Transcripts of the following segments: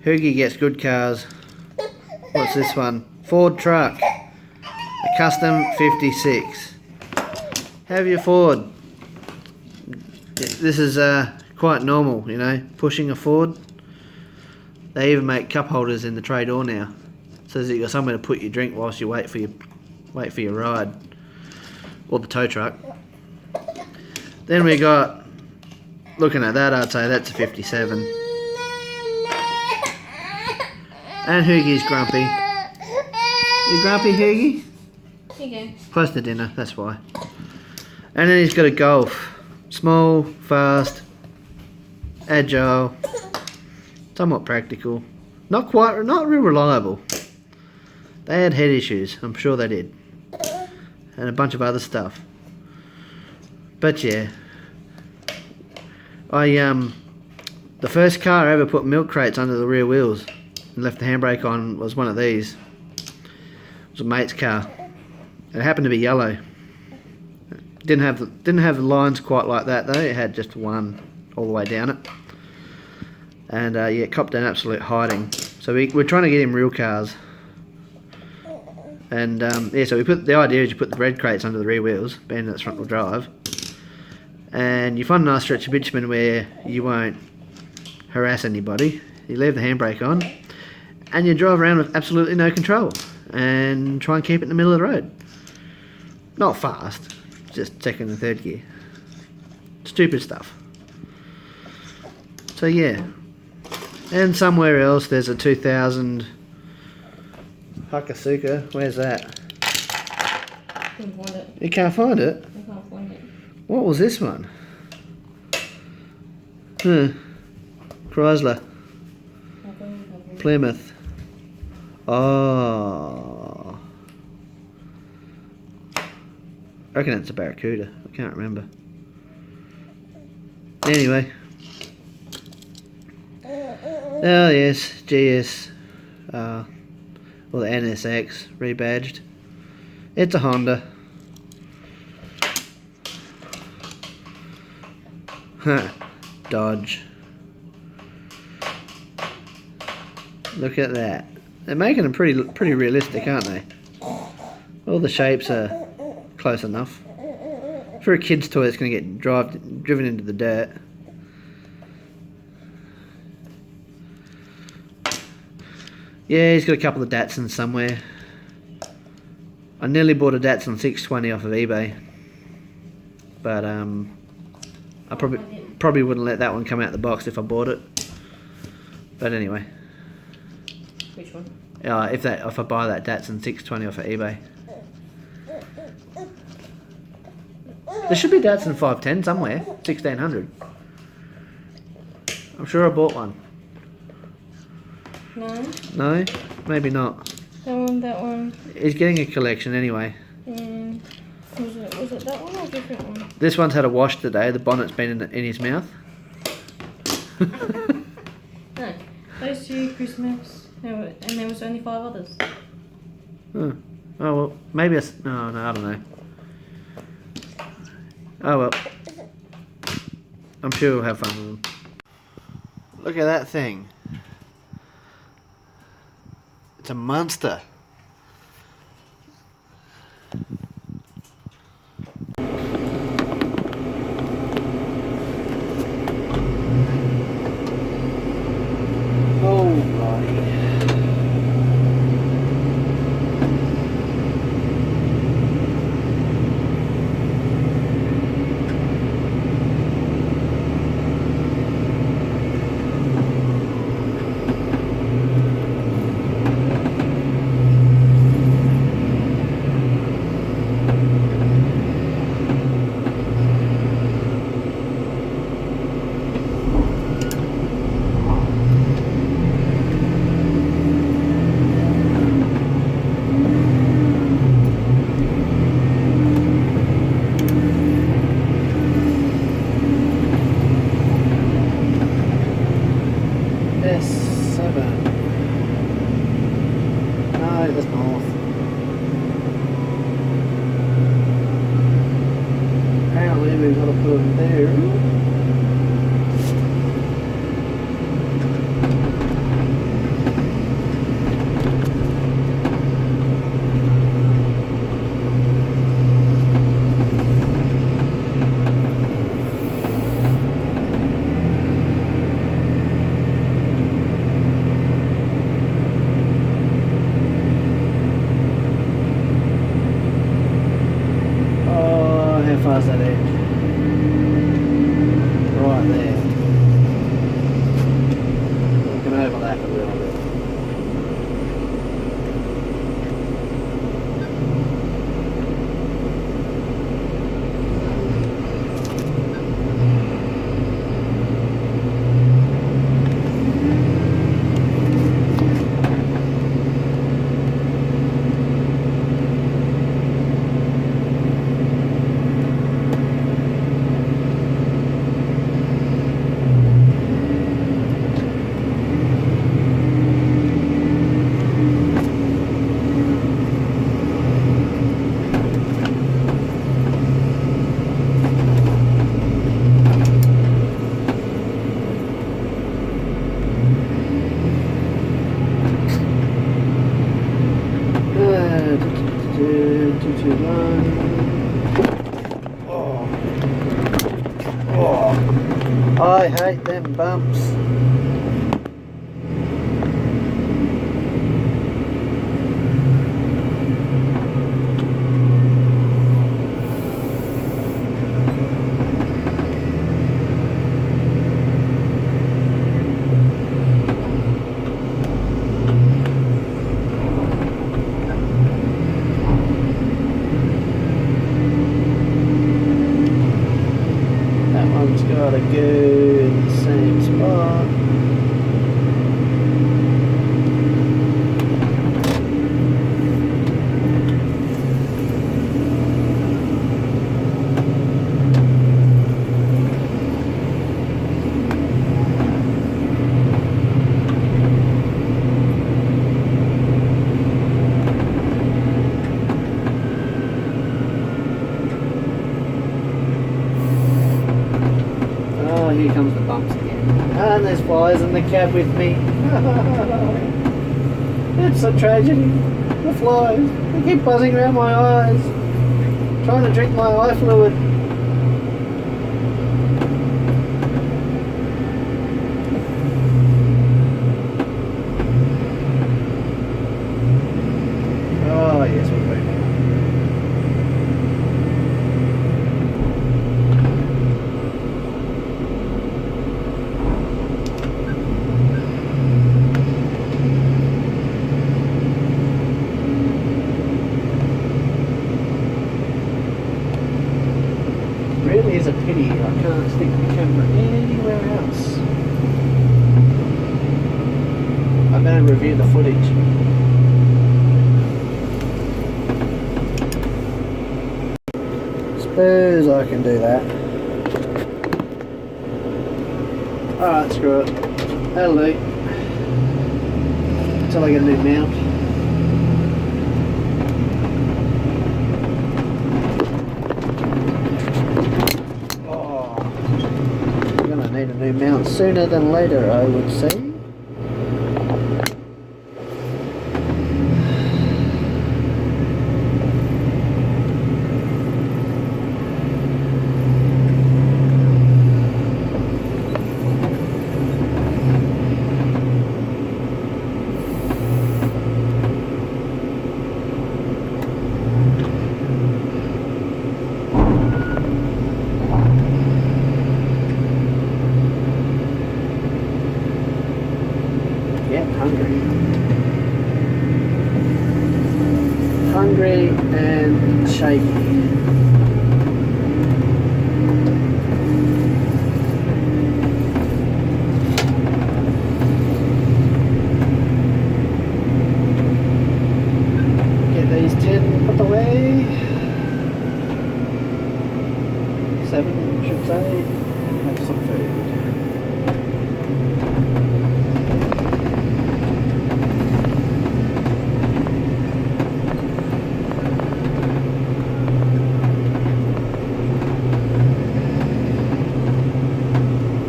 Hugo gets good cars. What's this one? Ford truck. A custom 56. Have your Ford. This is quite normal, you know, pushing a Ford. They even make cup holders in the tray door now, so that you've got somewhere to put your drink whilst you wait for your ride, or the tow truck. Then we got, looking at that, I'd say that's a 57. And Hughie's grumpy. You grumpy, Hughie? Here you go. Close to dinner, that's why. And then he's got a Golf. Small, fast, agile, somewhat practical. Not real reliable. They had head issues, I'm sure they did. And a bunch of other stuff. But yeah. The first car I ever put milk crates under the rear wheels and left the handbrake on was one of these. It was a mate's car. It happened to be yellow. Didn't have the lines quite like that though. It had just one all the way down it. And yeah, it copped an absolute hiding. So we're trying to get him real cars. And yeah, so the idea is you put the red crates under the rear wheels, being that's front wheel drive. And you find a nice stretch of bitumen where you won't harass anybody. You leave the handbrake on, and you drive around with absolutely no control, and try and keep it in the middle of the road. Not fast, just second and third gear. Stupid stuff. So yeah. And somewhere else there's a 2000 Hakasuka. Where's that? Couldn't find it. You can't find it? I can't find it. What was this one? Chrysler. Plymouth. Oh. I reckon it's a Barracuda. I can't remember. Anyway. Oh yes, GS. Well, the NSX rebadged. It's a Honda. Dodge. Look at that. They're making them pretty realistic, aren't they? All the shapes are close enough. For a kid's toy, it's going to get driven into the dirt. Yeah, he's got a couple of Datsuns somewhere. I nearly bought a Datsun 620 off of eBay, but I probably wouldn't let that one come out the box if I bought it. But anyway. Which one? If I buy that Datsun 620 off of eBay. There should be a Datsun 510 somewhere, 1600. I'm sure I bought one. No. No? Maybe not. That one. He's getting a collection anyway. And was it that one or a different one? This one's had a wash today. The bonnet's been in his mouth. No. Those two Christmas. And there was only 5 others. Oh well, maybe no, I don't know. Oh well. I'm sure we'll have fun with them. Look at that thing. It's a monster. Oh, buddy. S7. No, that's north. Apparently we've got to put them there. a little bit. Oh. Oh. I hate them bumps. Gotta go in the same spot. Here comes the bumps again. And there's flies in the cab with me. It's a tragedy. The flies. They keep buzzing around my eyes. Trying to drink my eye fluid. Oh yes, we'll go now. Really is a pity I can't stick the camera anywhere else. I better review the footage. Suppose I can do that. Alright, screw it. That'll do. Until I get a new mount. Need a new mount sooner than later, I would say. Hungry and shaky. Get these 10 put away. 7 should say. Have some food.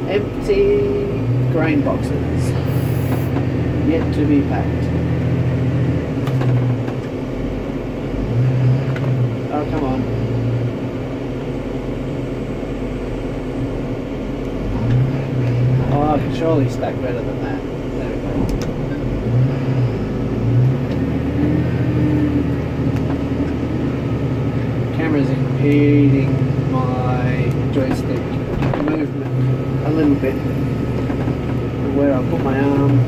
Empty grain boxes yet to be packed. Oh, come on. Oh, I can surely stack better than that. There we go. Camera's impeding my joystick movement a little bit where I put my arm.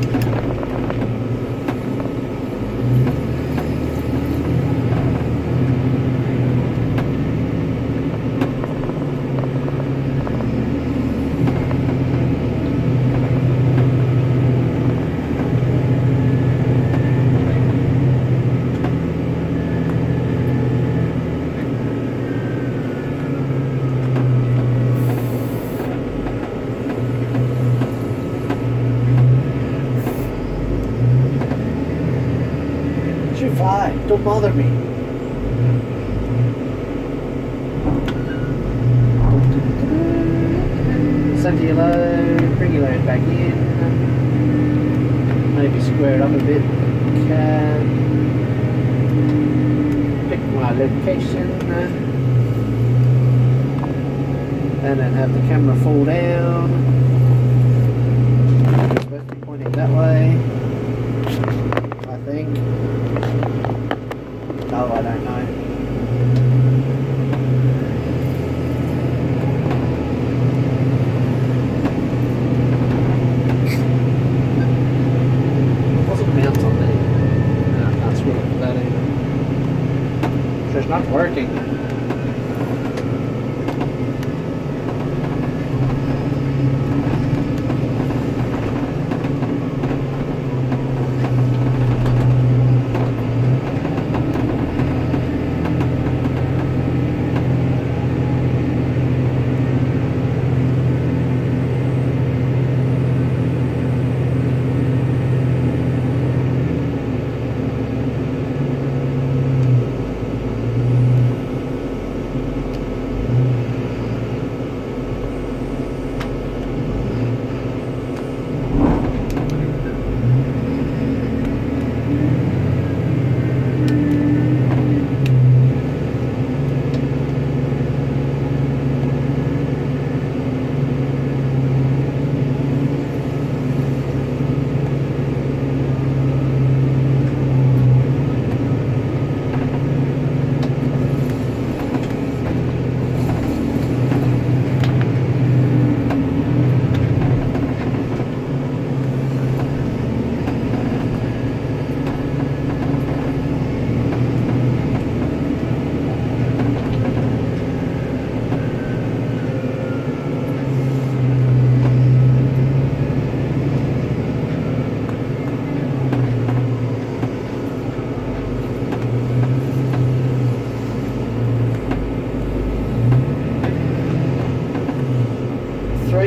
fly. Don't bother me. Center your load, bring your load back in. Maybe square it up a bit. Pick my location. And then have the camera fall down. It's supposed to be pointing that way, I think. Oh, I don't know. Wasn't mounts on there. No, I can't screw up with that either. So it's not working.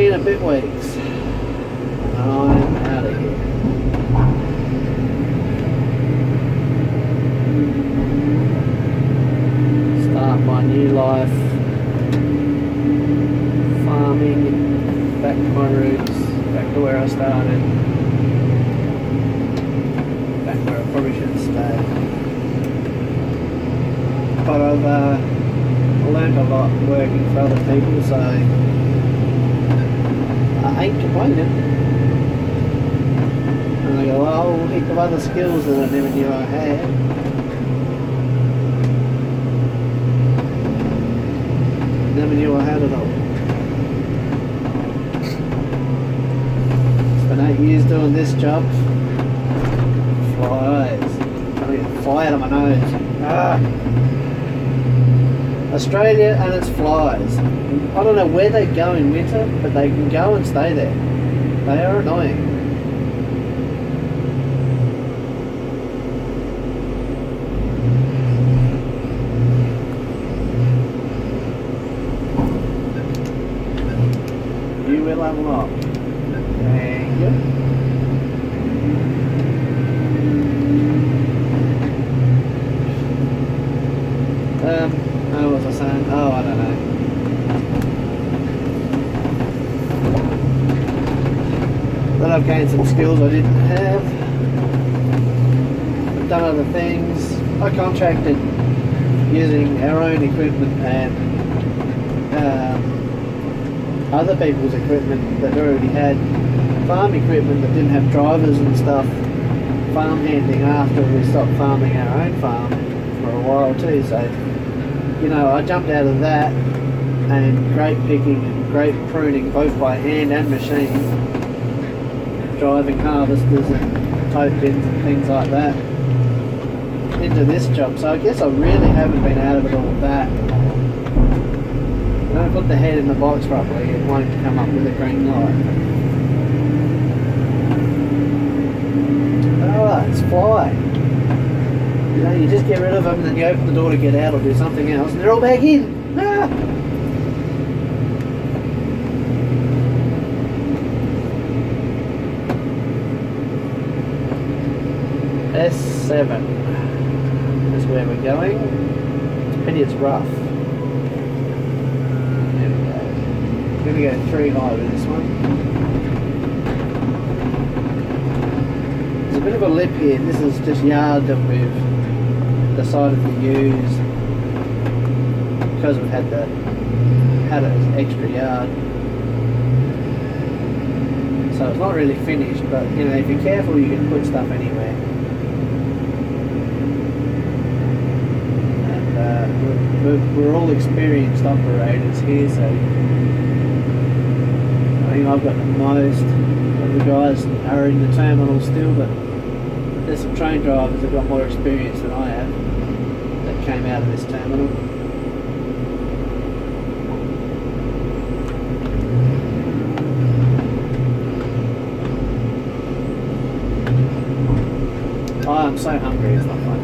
A bit weeks. I'm out of here. Start my new life. Farming. Back to my roots. Back to where I started. Back where I probably should stay. But I've learned a lot working for other people, so I ain't complaining. And I go, well, a heap of other skills that I never knew I had. Never knew I had it all. Spent 8 years doing this job. Flies. Can't get a fly out of my nose. Ah. Australia and its flies. I don't know where they go in winter, but they can go and stay there. They are annoying. You will have a lot. Thank you. What was I saying? Oh, I don't know. But I've gained some skills I didn't have. I've done other things. I contracted using our own equipment and other people's equipment that already had farm equipment that didn't have drivers and stuff. Farm handling after we stopped farming our own farm for a while too. So, you know, I jumped out of that and grape picking and grape pruning both by hand and machine, driving harvesters and tote bins and things like that into this job. So I guess I really haven't been out of it all that. When I put the head in the box properly, it won't come up with a green light. Oh, it's fly. You know, you just get rid of them and then you open the door to get out or do something else and they're all back in. Ah! S7. where we're going. It's rough. There we go. I'm going to go 3 high with this one. There's a bit of a lip here. This is just yard that we've decided to use because we've had it as extra yard. So it's not really finished, but you know, if you're careful you can put stuff anywhere. We're all experienced operators here, so I think I've got the most of the guys are in the terminal still, but there's some train drivers that got more experience than I have that came out of this terminal. Oh, I'm so hungry, it's not fun.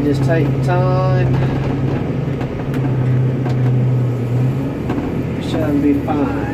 Just take your time. Shall be fine.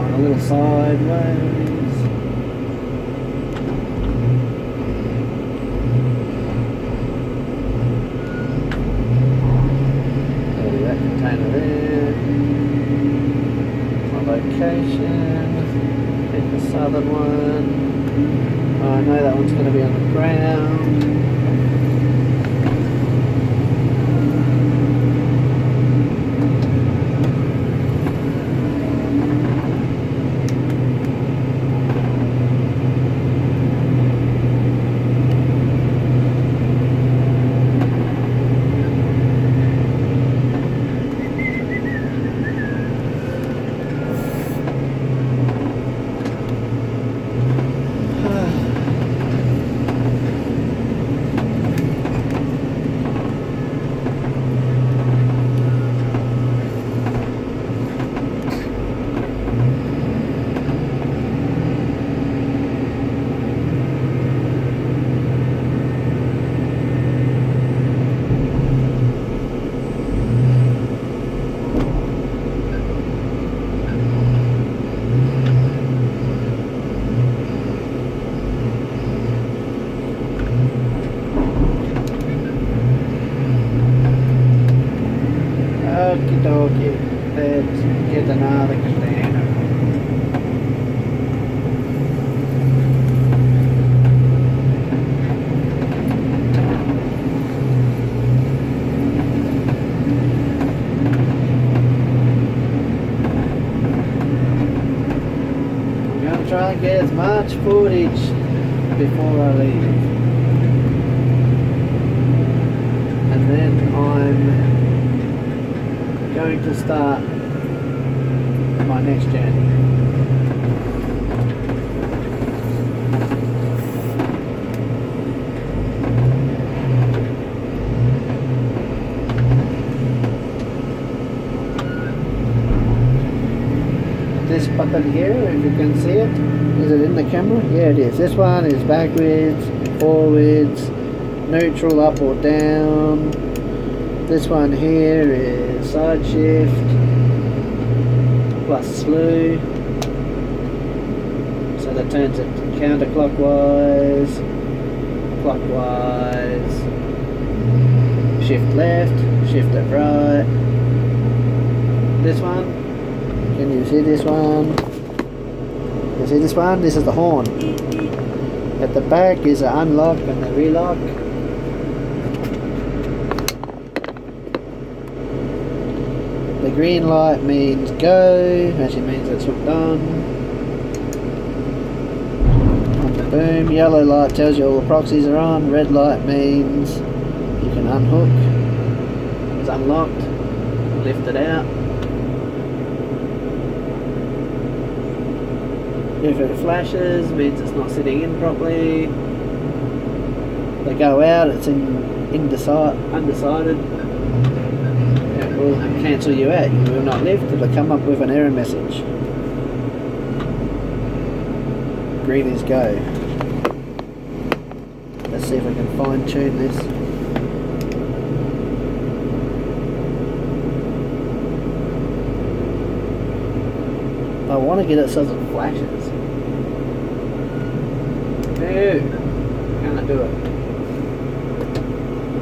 A little sideways. There's that container there. My location. Pick the southern one. Oh, I know that one's going to be on the ground. Okie dokie, let's get another container. I'm going to try and get as much footage before I leave. And then I'm going to start my next journey. This button here, if you can see it, is it in the camera? Yeah, it is. This one is backwards, forwards, neutral, up or down. This one here is side shift plus slew, so that turns it counterclockwise, clockwise, shift left, shift at right. This one, can you see this one? You see this one? This is the horn. At the back is the unlock and the relock. The green light means go, actually means it's hooked on the boom. Yellow light tells you all the proxies are on. Red light means you can unhook. It's unlocked. Lift it out. If it flashes, it means it's not sitting in properly. They go out, it's undecided. It will cancel you out. You will not lift. It'll come up with an error message. Green is go. Let's see if we can fine tune this. I want to get it so it flashes. No, can't do it.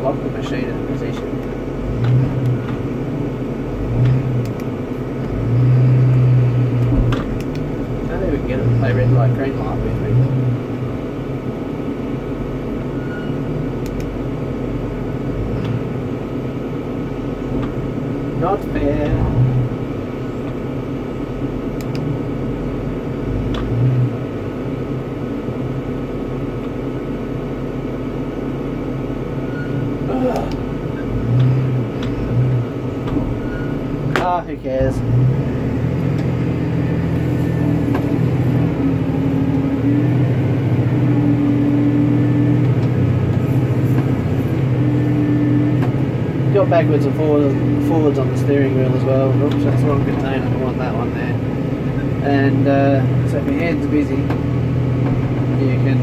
Lock the machine in position. I don't think we can get it to play red light, green light with me. Not fair. Who cares? Got backwards and forwards on the steering wheel as well. Oops, that's the wrong container. I want that one there. And so if your hand's busy, you can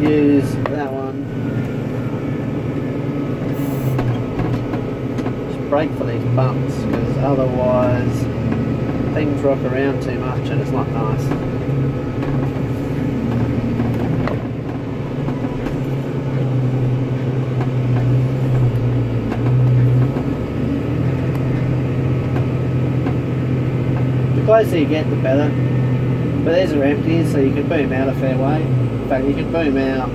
use that one. Brake for these bumps, because otherwise things rock around too much and it's not nice. The closer you get, the better. But these are empty, so you can boom out a fair way. In fact, you can boom out.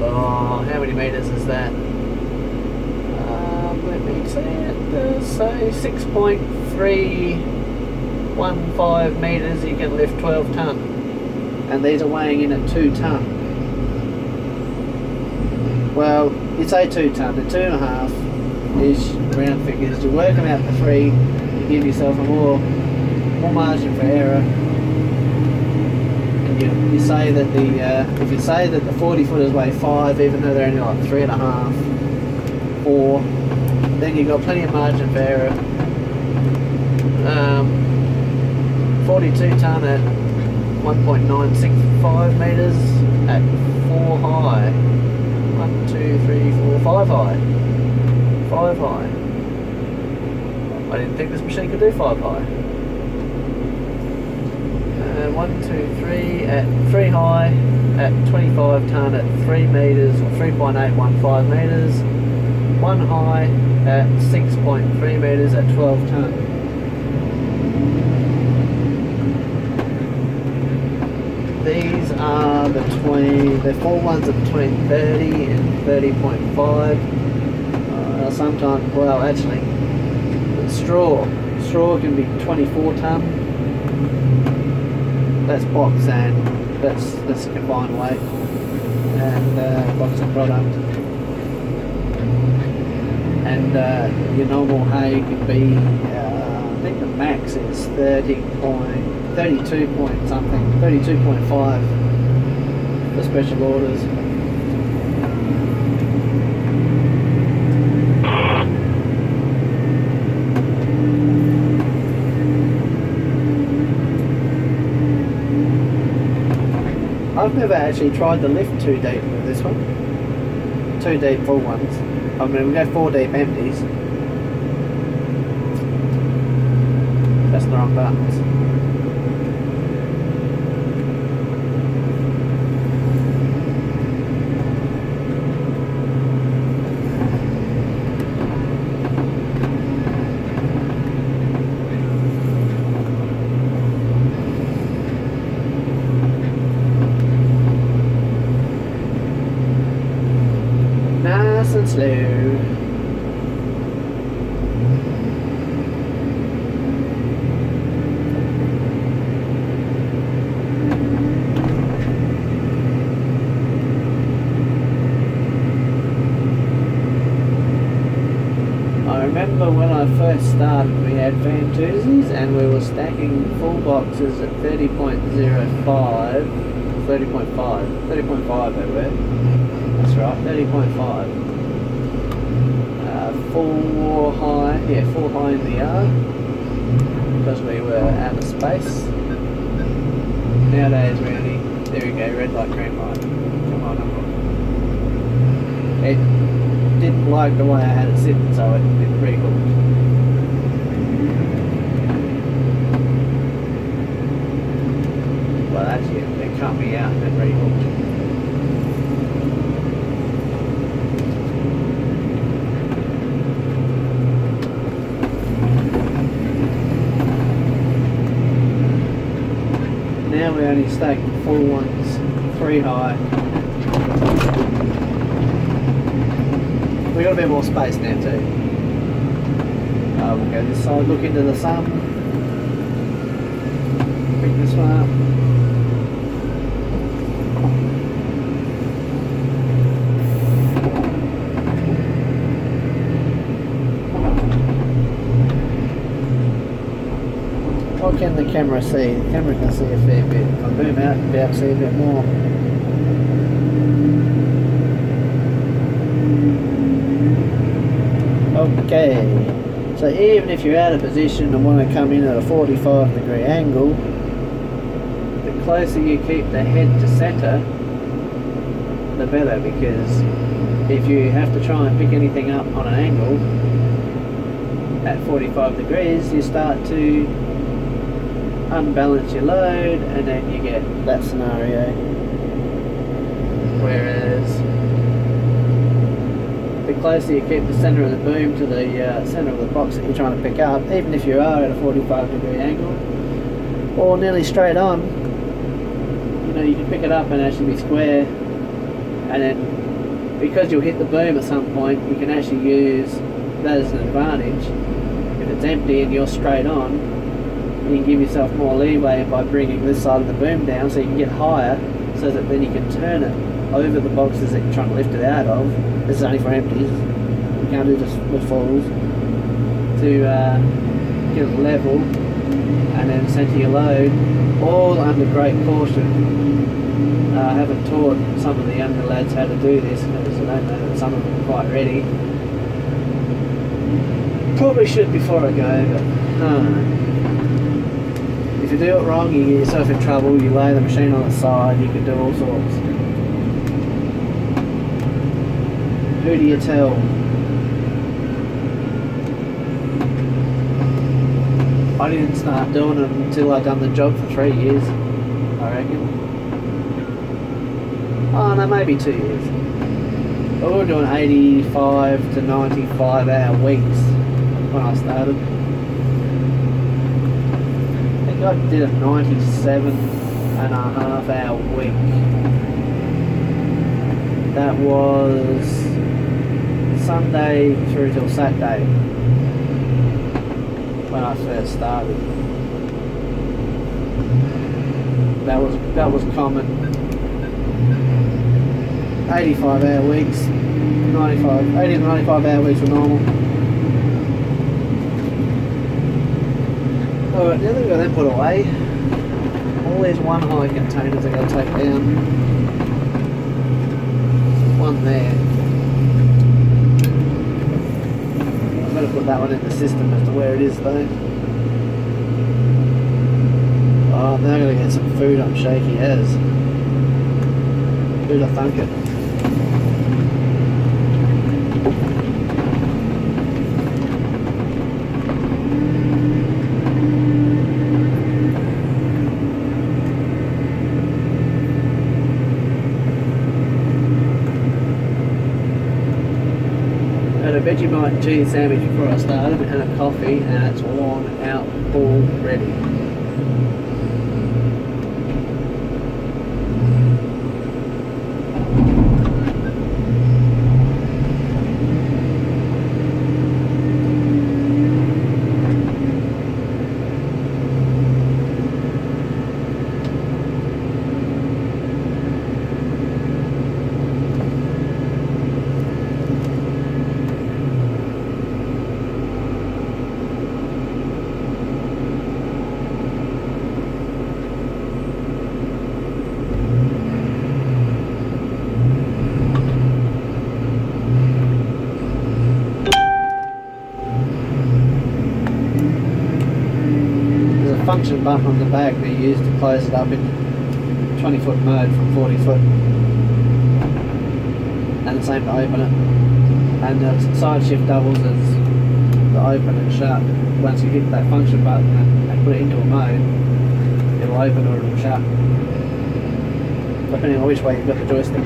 Oh, how many meters is that? Let me see it. Say 6.315 meters. You can lift 12 ton, and these are weighing in at 2 ton. Well, you say 2 ton, the 2.5 is round figures. You work them out to 3, you give yourself a more margin for error. And you say that if you say that the 40 footers weigh 5, even though they're only like 3.5, 4. Then you've got plenty of margin for error. 42 ton at 1.965 meters at 4 high. 1, 2, 3, 4, 5 high. 5 high. I didn't think this machine could do 5 high. 1, 2, 3 at 3 high at 25 ton at 3 meters or 3.815 meters. 1 high at 6.3 meters at 12 ton. These are the full ones are between 30 and 30.5. Sometimes, well, actually, straw can be 24 ton. That's box and that's combined weight and box and product. And your normal hay could be, I think the max is 32 point something, 32.5 for special orders. I've never actually tried to lift 2 deep with this one. 2 deep full ones. I mean, we go 4 deep empties. That's the wrong buttons. Nice and slow. I first started, we had Fantuzis and we were stacking full boxes at 30.05, 30.5 they were. That's right, 30.5. Full high in the yard because we were out of space. Nowadays we only, there we go, red light, green light. Come on, it didn't like the way I had it sitting, so it re-hooked. Well, actually, it cut me out and then re-hooked. Now we only stack full ones, 3 high. We got a bit more space now too. We'll go this side, look into the sun. Pick this one up. What can the camera see? The camera can see a fair bit. If I boom out, you'll be able to see a bit more. Okay, so even if you're out of position and want to come in at a 45-degree angle, the closer you keep the head to centre, the better, because if you have to try and pick anything up on an angle at 45 degrees, you start to unbalance your load and then you get that scenario. Whereas the closer you keep the centre of the boom to the centre of the box that you're trying to pick up, even if you are at a 45-degree angle or nearly straight on, you know, you can pick it up and actually be square, and then because you'll hit the boom at some point, you can actually use that as an advantage. If it's empty and you're straight on, you can give yourself more leeway by bringing this side of the boom down so you can get higher, so that then you can turn it over the boxes that you're trying to lift it out of. This is only for empties, you can't do this with fulls, to get it level and then centre your load, all under great caution. I haven't taught some of the younger lads how to do this because I don't know that some of them are quite ready. Probably should before I go, but if you do it wrong, you get yourself in trouble. You lay the machine on the side, you can do all sorts. Who do you tell? I didn't start doing them until I'd done the job for 3 years, I reckon. Oh no, maybe 2 years. But we were doing 85 to 95 hour weeks when I started. I think I did a 97.5 hour week. That was Sunday through till Saturday when I first started. That was common. 85 hour weeks, 80 to 95 hour weeks were normal. Alright, now that we've got them put away, all these one high containers I've got to take down. One there. I've got to put that one in the system as to where it is though. Oh, now I've got to get some food. I'm shaky as. Who'd have thunk it? Vegemite and cheese sandwich before I started and a coffee, and it's worn out already. function button on the back that you use to close it up in 20-foot mode from 40 foot. And the same to open it. And the side shift doubles as the open and shut. Once you hit that function button and put it into a mode, it'll open or it'll shut, depending on which way you've got the joystick.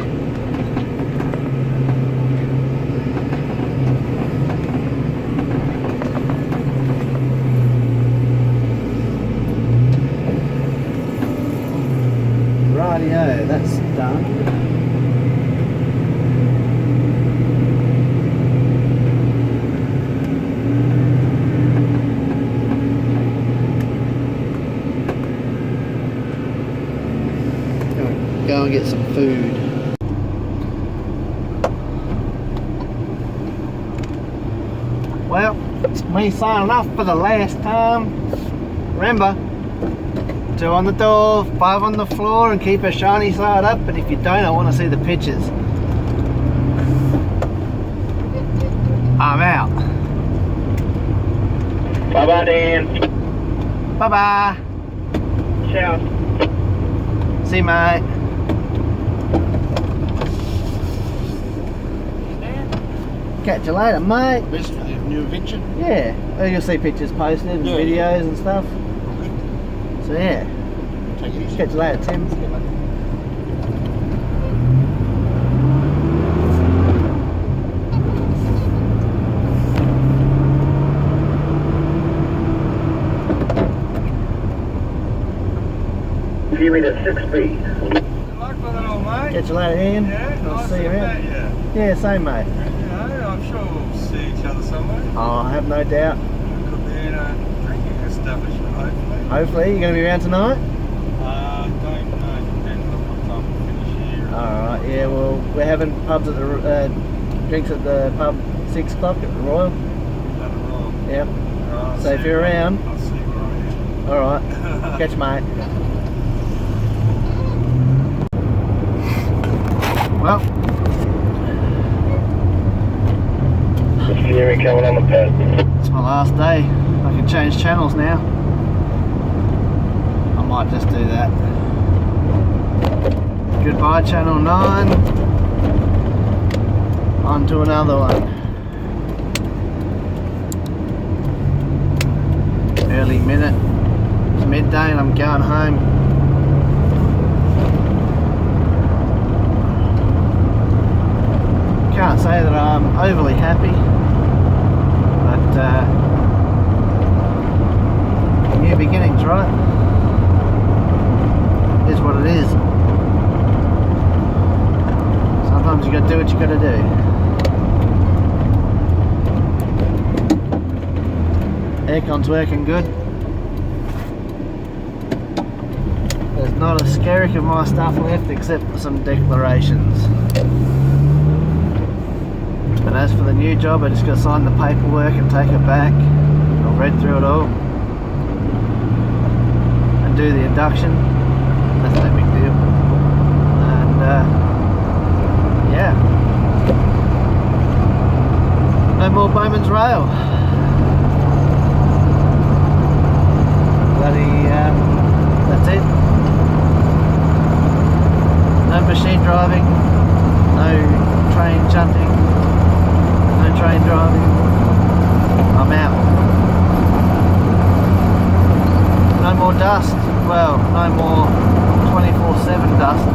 Rightio, that's done. Go and get some food. Well, it's me signing off for the last time. Remember, 2 on the door, 5 on the floor, and keep a shiny side up. And if you don't, I want to see the pictures. I'm out. Bye bye, Dan. Bye bye. Ciao. See you, mate. Catch you later, mate. Best for the new adventure. Yeah, you'll see pictures posted and Yeah, videos and stuff. Okay. So yeah, Take it easy. catch you later, Tim. Viewing at 6 speed. Good luck with it all, mate. Catch you later, Ian. Yeah, I'll nice see you to around. meet you. Yeah, same, mate. You know, I'm sure we'll see each other somewhere. Oh, I have no doubt. Could be in a drinking establishment, hopefully. Hopefully, you're going to be around tonight. Don't know, depends on what time we finish here. Alright, yeah, well, we're having pubs at the drinks at the pub 6 o'clock at the Royal. Is that a roll? Yep. Alright, So if see you're where- around- I'll see where I Alright, am. catch you, mate. Well, Steering coming on the pad. it's my last day. I can change channels now. I might just do that. Goodbye, Channel 9. On to another one. Early minute. It's midday and I'm going home. Can't say that I'm overly happy, but new beginnings, right? Is what it is. Sometimes you gotta do what you gotta do. Aircon's working good. There's not a skerrick of my stuff left except for some declarations. And as for the new job, I just got to sign the paperwork and take it back. I've read through it all and do the induction. That's no big deal. And yeah, no more Bowman's Rail. That's it. No machine driving, no train shunting, no train driving. I'm out. No more dust. Well, no more 24/7 dust.